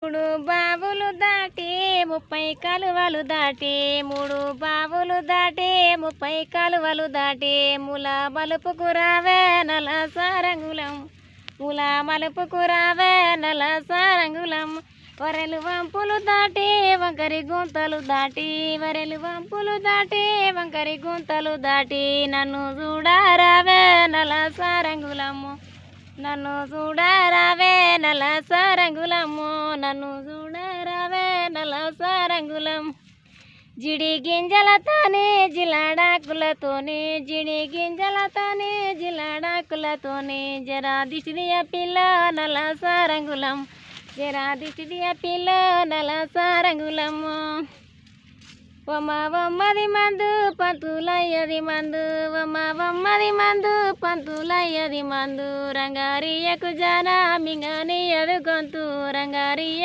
మూడు బావులు దాటి 30 కలువలు దాటి, 3 బావులు దాటి 30 కలువలు దాటి, ముల మలుపుకు రావే నల సారంగులం, ముల మలుపుకు రావే నల సారంగులం. వరెలు వంపులు దాటి వంకరి గుంతలు దాటి, వరెలు వంపులు దాటి వంకరి గుంతలు దాటి, నన్ను చూడారావే నల సారంగులము, నన్ను చూడారావే నల సారంగులము, నన్ను చూడారావే నల సారంగులం. జిడి గింజలతోనే జిలాడాకులతోనే, జిడి గింజలతోనే జిలాడాకులతోనే, జరా దిష్టిదియ పిల్ల నల సారంగులం, జరా దిష్టిదియ పిల్ల నల సారంగులము. వమ్మది మందు పంతులయ్యది మందు, వమ్మది మందు పంతులయ్యది మందు, రంగారియకు జానా మింగనియదు గొంతు, రంగారియ